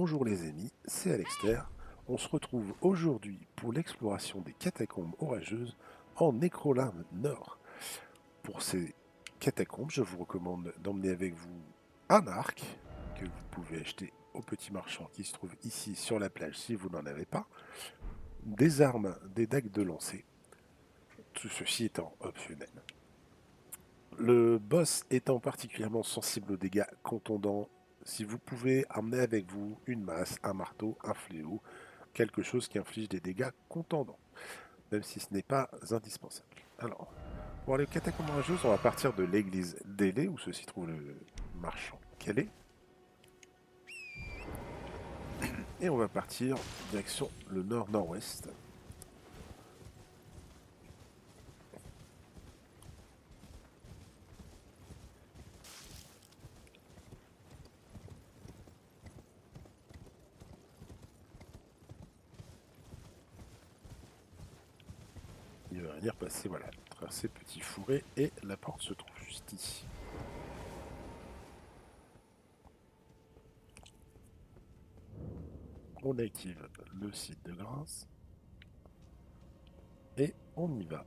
Bonjour les amis, c'est Alexter. On se retrouve aujourd'hui pour l'exploration des catacombes orageuses en Nécrolinde Nord. Pour ces catacombes, je vous recommande d'emmener avec vous un arc que vous pouvez acheter au petit marchand qui se trouve ici sur la plage si vous n'en avez pas, des armes, des dagues de lancer, tout ceci étant optionnel. Le boss étant particulièrement sensible aux dégâts contondants, si vous pouvez amener avec vous une masse, un marteau, un fléau, quelque chose qui inflige des dégâts contondants, même si ce n'est pas indispensable. Alors, pour aller aux catacombes orageuses, on va partir de l'église d'Élé, où se trouve le marchand Kelly, et on va partir direction le nord-nord-ouest. Il va venir passer, voilà, traverser Petit Fourré, et la porte se trouve juste ici. On active le site de grâce, et on y va.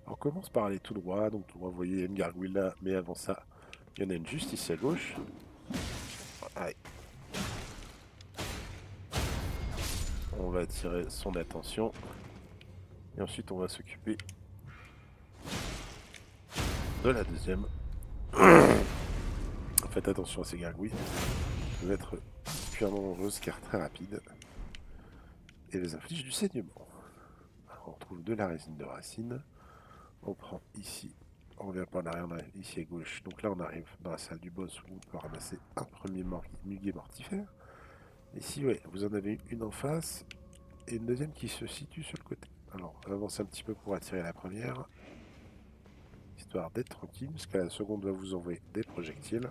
On commence par aller tout droit, donc tout droit, vous voyez, il y a une gargouille là, mais avant ça, il y en a une juste ici à gauche. Allez. On va attirer son attention. Et ensuite, on va s'occuper de la deuxième. Faites attention à ces gargouilles. Elles peuvent être particulièrement dangereuses car très rapides. Et les infligent du saignement. Alors, on retrouve de la résine de racine. On prend ici. On revient par l'arrière, on arrive ici à gauche. Donc là, on arrive dans la salle du boss où on peut ramasser un premier muguet mortifère. Ici, ouais, vous en avez une en face et une deuxième qui se situe sur le côté. Alors, on avance un petit peu pour attirer la première, histoire d'être tranquille, parce que la seconde va vous envoyer des projectiles.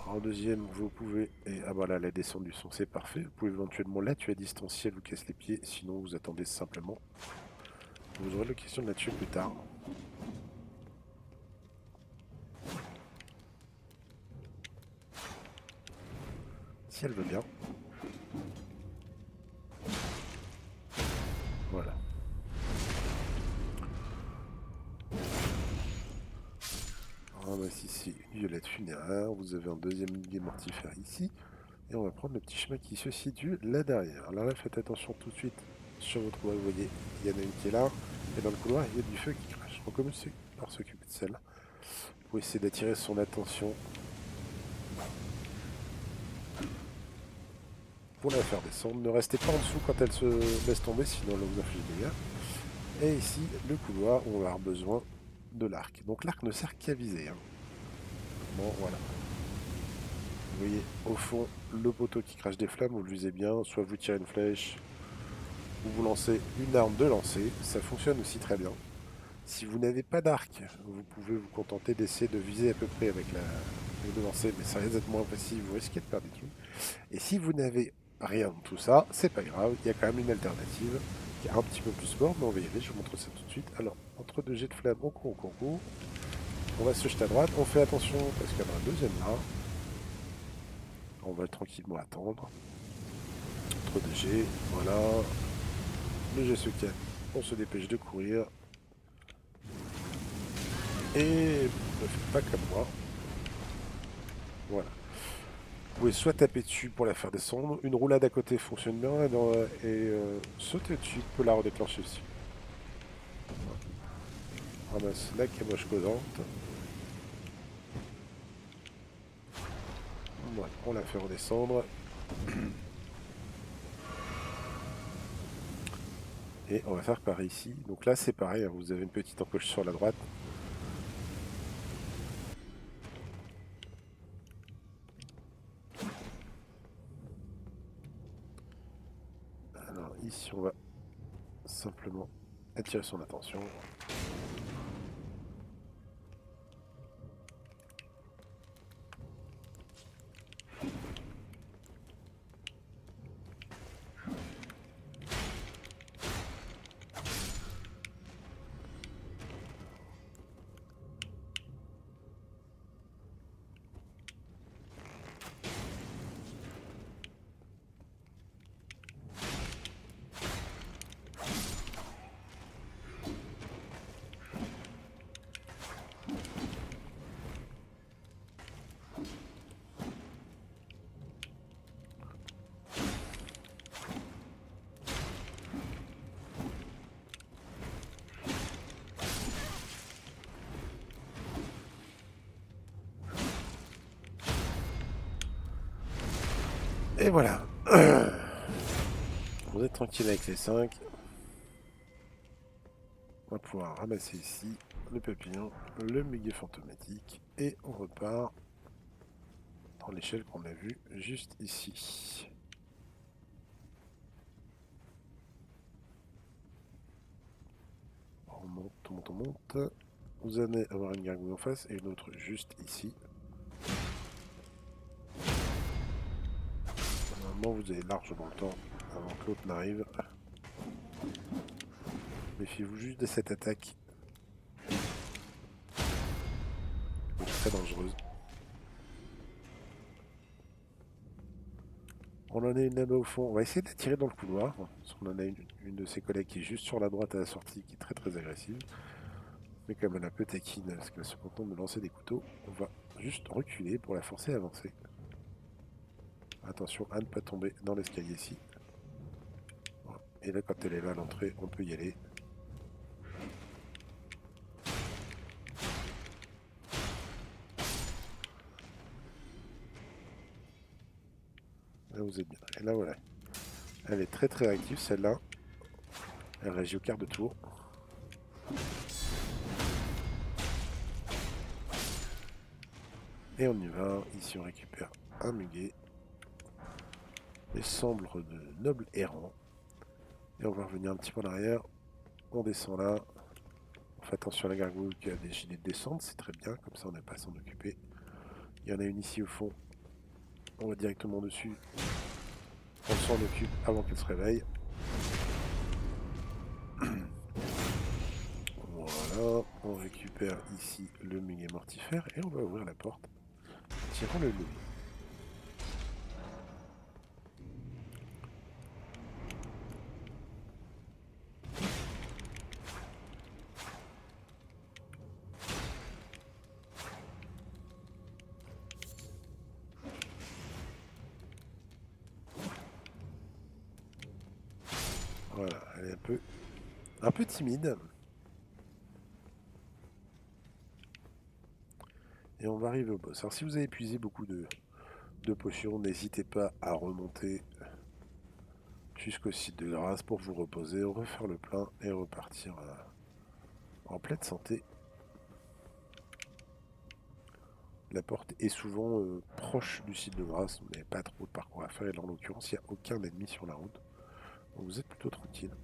En deuxième, vous pouvez, et ah voilà, la descente du son, c'est parfait. Vous pouvez éventuellement la tuer à distance si elle vous casse les pieds, sinon vous attendez simplement. Vous aurez l'occasion de la tuer plus tard. Si elle veut bien. Voilà. On ramasse ici une violette funéraire. Vous avez un deuxième muguet mortifère ici. Et on va prendre le petit chemin qui se situe là derrière. Alors là, faites attention tout de suite sur votre voie. Vous voyez, il y en a une qui est là. Et dans le couloir, il y a du feu qui crache. On commence par s'occuper de celle-là. Pour essayer d'attirer son attention. Pour la faire descendre. Ne restez pas en dessous quand elle se laisse tomber, sinon elle vous inflige des dégâts. Et ici, le couloir où on va avoir besoin de l'arc. Donc l'arc ne sert qu'à viser. Hein. Bon, voilà. Vous voyez au fond le poteau qui crache des flammes, vous le visez bien, soit vous tirez une flèche, ou vous lancez une arme de lancer, ça fonctionne aussi très bien. Si vous n'avez pas d'arc, vous pouvez vous contenter d'essayer de viser à peu près avec la de lancer, mais ça risque d'être moins facile, vous risquez de perdre des thunes. Et si vous n'avez rien de tout ça, c'est pas grave, il y a quand même une alternative qui est un petit peu plus sport, mais on va y aller, je vous montre ça tout de suite. Alors, entre deux jets de flammes, on court. On va se jeter à droite, on fait attention parce qu'il y en a un deuxième là. On va tranquillement attendre. Entre deux jets, voilà. Le jet se calme, on se dépêche de courir. Et ne faites pas comme moi. Voilà. Vous pouvez soit taper dessus pour la faire descendre, une roulade à côté fonctionne bien, et sauter dessus peut la redéclencher aussi. Ramasse la caboche causante. Voilà, on la fait redescendre. Et on va faire pareil ici. Donc là c'est pareil, hein, vous avez une petite encoche sur la droite. Alors ici on va simplement attirer son attention. Et voilà. Vous êtes tranquille avec les 5. On va pouvoir ramasser ici le papillon, le muguet fantomatique. Et on repart dans l'échelle qu'on a vue juste ici. On monte, on monte, on monte. Vous allez avoir une gargouille en face et une autre juste ici. Normalement, vous avez largement le temps avant que l'autre n'arrive. Méfiez-vous juste de cette attaque. Elle est très dangereuse. On en a une là-bas au fond. On va essayer de la tirer dans le couloir. Parce qu'on en a une de ses collègues qui est juste sur la droite à la sortie, qui est très très agressive. Mais comme elle a peu taquine, parce qu'elle se contente de lancer des couteaux, on va juste reculer pour la forcer à avancer. Attention à ne pas tomber dans l'escalier ici. Et là, quand elle est là à l'entrée, on peut y aller. Là, vous êtes bien. Et là, voilà. Elle est très très active, celle-là. Elle réagit au quart de tour. Et on y va. Ici, on récupère un muguet. Les cendres de nobles errants. Et on va revenir un petit peu en arrière. On descend là. On fait attention à la gargouille qui a des gilets de descente. C'est très bien. Comme ça, on n'a pas à s'en occuper. Il y en a une ici au fond. On va directement dessus. On s'en occupe avant qu'elle se réveille. Voilà. On récupère ici le muguet mortifère. Et on va ouvrir la porte. Tirons le loup. Voilà, elle est un peu timide. Et on va arriver au boss. Alors si vous avez épuisé beaucoup de potions, n'hésitez pas à remonter jusqu'au site de grâce pour vous reposer, refaire le plein et repartir en pleine santé. La porte est souvent proche du site de grâce, vous n'avez pas trop de parcours à faire et en l'occurrence il n'y a aucun ennemi sur la route. Donc vous êtes plutôt tranquille.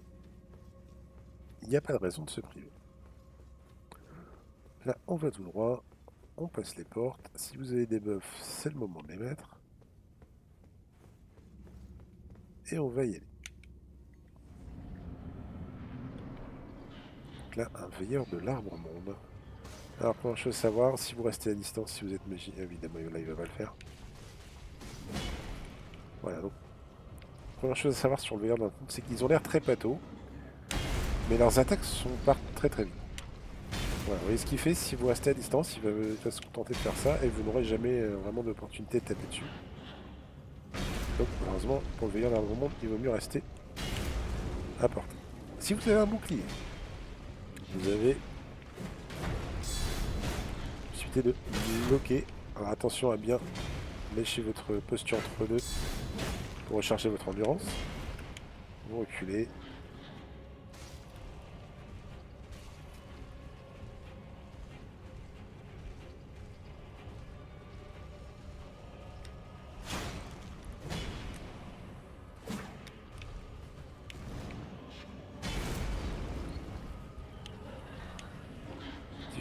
Il n'y a pas de raison de se priver. Là on va tout droit, on passe les portes. Si vous avez des buffs, c'est le moment de les mettre. Et on va y aller. Donc là, un veilleur de l'arbre monde. Alors, première chose à savoir, si vous restez à distance, si vous êtes magie, évidemment, là, il va pas le faire. Voilà, donc, première chose à savoir sur le veilleur de l'arbre monde, c'est qu'ils ont l'air très pato, mais leurs attaques partent très très vite. Voilà, vous voyez ce qu'il fait, si vous restez à distance, il va se contenter de faire ça, et vous n'aurez jamais vraiment d'opportunité de taper dessus. Donc, malheureusement, pour le veilleur de l'arbre monde, il vaut mieux rester à portée. Si vous avez un bouclier, vous avez possibilité de bloquer. Alors attention à bien lécher votre posture entre deux pour recharger votre endurance. Vous reculez.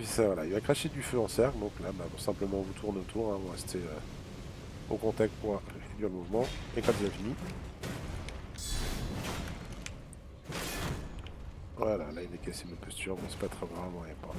Ça, voilà. Il va cracher du feu en cercle, donc là, bah, simplement vous tournez autour, hein, vous restez au contact pour réduire le mouvement. Et quand il a fini, voilà, là il est cassé ma posture, bon c'est pas très grave, on est pas.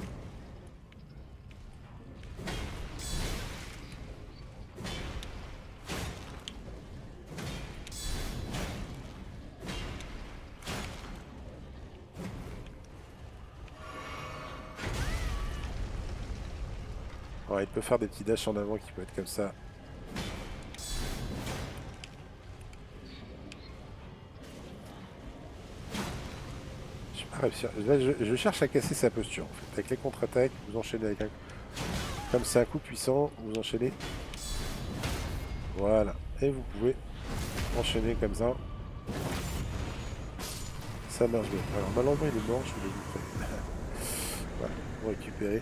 Alors, il peut faire des petits dashs en avant qui peut être comme ça. Je vais pas réussir. Là, je cherche à casser sa posture. En fait. Avec les contre-attaques, vous enchaînez avec un. Comme c'est un coup puissant, vous enchaînez. Voilà. Et vous pouvez enchaîner comme ça. Ça marche bien. Alors malheureusement il est mort, je voulais vous montrer. Voilà, pour récupérer.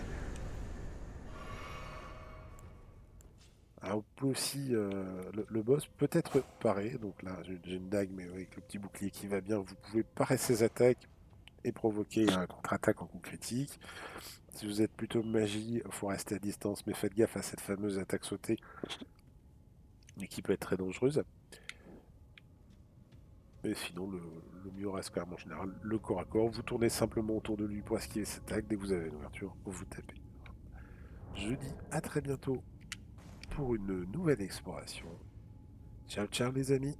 Alors vous pouvez aussi, le boss peut être paré, donc là j'ai une dague mais avec le petit bouclier qui va bien, vous pouvez parer ses attaques et provoquer un contre-attaque en coup critique. Si vous êtes plutôt magie, il faut rester à distance, mais faites gaffe à cette fameuse attaque sautée, mais qui peut être très dangereuse. Et sinon, le mieux reste quand même en général le corps à corps. Vous tournez simplement autour de lui pour esquiver cette attaque. Dès que vous avez une ouverture, vous tapez. Je dis à très bientôt pour une nouvelle exploration. Ciao ciao les amis.